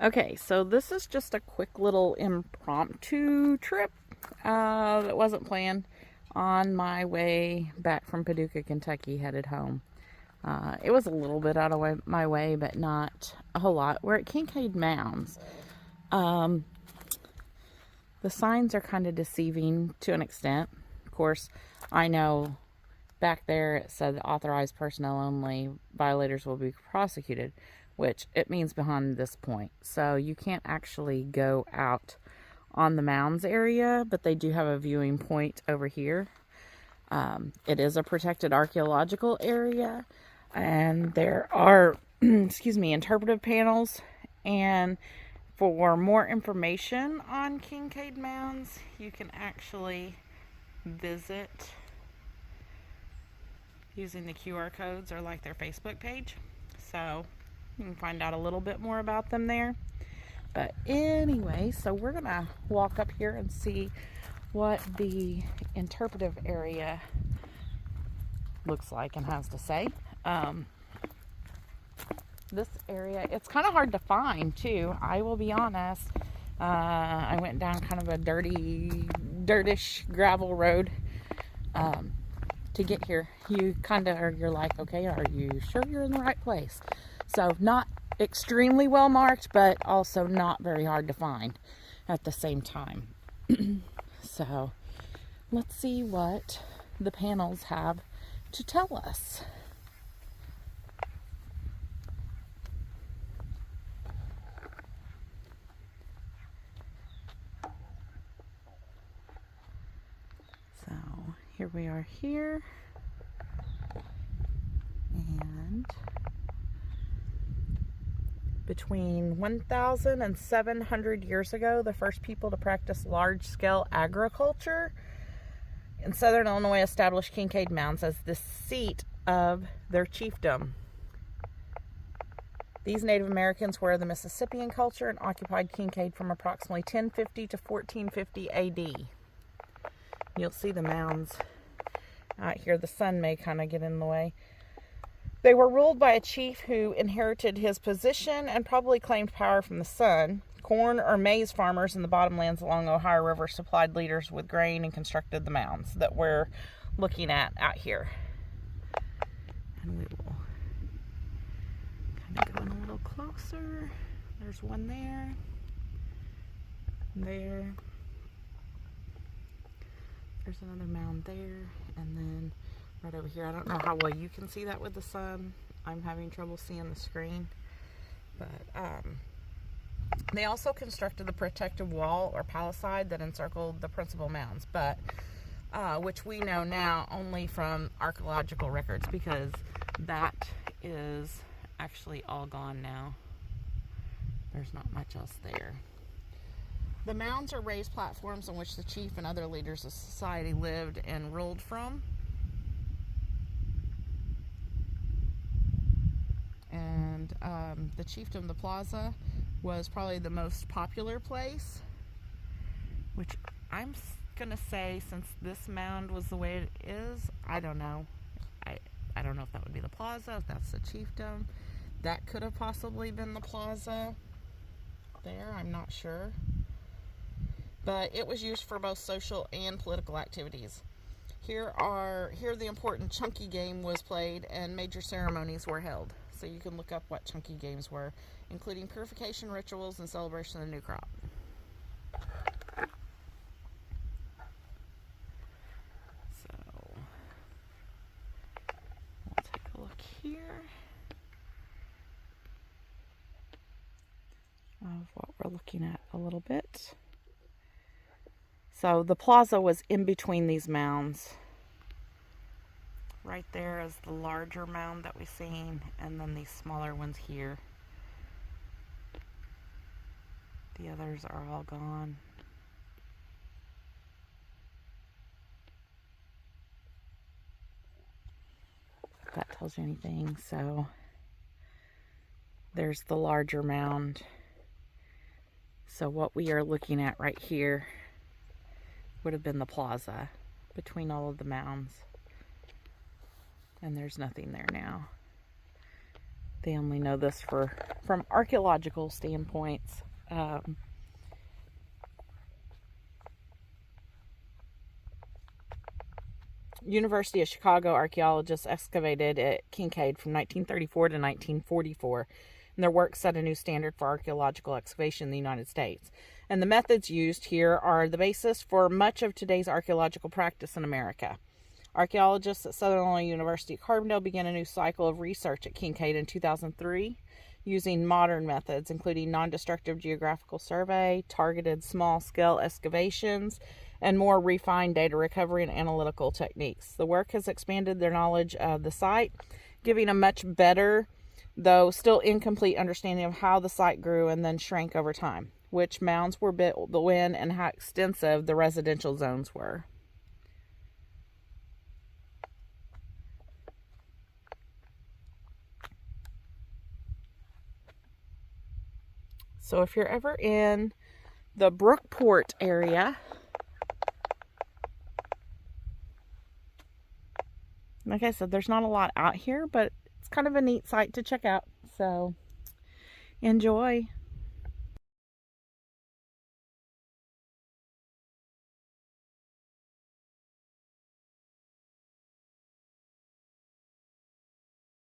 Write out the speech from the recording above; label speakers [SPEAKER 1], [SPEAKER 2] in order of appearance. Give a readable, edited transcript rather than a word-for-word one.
[SPEAKER 1] Okay, so this is just a quick little impromptu trip that wasn't planned on my way back from Paducah, Kentucky, headed home. It was a little bit out of my way, but not a whole lot. We're at Kincaid Mounds. The signs are kind of deceiving to an extent. Of course, I know back there it said authorized personnel only, violators will be prosecuted, which it means beyond this point. So you can't actually go out on the mounds area, but they do have a viewing point over here. It is a protected archaeological area, and there are interpretive panels. And for more information on Kincaid Mounds, you can actually visit using the QR codes or like their Facebook page. So you can find out a little bit more about them there. But anyway, so we're gonna walk up here and see what the interpretive area looks like and has to say. This area, it's kind of hard to find too, I will be honest. I went down kind of a dirtish gravel road to get here. You're like, okay, are you sure you're in the right place? So not extremely well marked, but also not very hard to find at the same time. So let's see what the panels have to tell us. So here we are here, and between 1,000 and 700 years ago, the first people to practice large-scale agriculture in southern Illinois established Kincaid Mounds as the seat of their chiefdom. These Native Americans were the Mississippian culture and occupied Kincaid from approximately 1050 to 1450 AD. You'll see the mounds out here. The sun may kind of get in the way. They were ruled by a chief who inherited his position and probably claimed power from the sun. Corn or maize farmers in the bottomlands along the Ohio River supplied leaders with grain and constructed the mounds that we're looking at out here. And we will kind of go in a little closer. There's one there. There. There's another mound there. And then right over here. I don't know how well you can see that with the sun. I'm having trouble seeing the screen. But they also constructed the protective wall or palisade that encircled the principal mounds, but which we know now only from archaeological records, because that is actually all gone now. There's not much else there. The mounds are raised platforms on which the chief and other leaders of society lived and ruled from. And the chiefdom, the plaza, was probably the most popular place, which I'm gonna say, since this mound was the way it is, I don't know. I don't know if that would be the plaza, if that's the chiefdom. That could have possibly been the plaza there, I'm not sure. But it was used for both social and political activities. Here the important chunky game was played and major ceremonies were held. So you can look up what chunky games were, including purification rituals and celebration of the new crop. So we'll take a look here of what we're looking at a little bit. So the plaza was in between these mounds. Right there is the larger mound that we've seen, and then these smaller ones here. The others are all gone. If that tells you anything. So there's the larger mound. So what we are looking at right here would have been the plaza between all of the mounds. And there's nothing there now. They only know this from archaeological standpoints. University of Chicago archaeologists excavated at Kincaid from 1934 to 1944, and their work set a new standard for archaeological excavation in the United States. And the methods used here are the basis for much of today's archaeological practice in America. Archaeologists at Southern Illinois University at Carbondale began a new cycle of research at Kincaid in 2003 using modern methods, including non-destructive geographical survey, targeted small-scale excavations, and more refined data recovery and analytical techniques. The work has expanded their knowledge of the site, giving a much better, though still incomplete, understanding of how the site grew and then shrank over time, which mounds were built when, and how extensive the residential zones were. So if you're ever in the Brookport area, like I said, there's not a lot out here, but it's kind of a neat site to check out. So enjoy.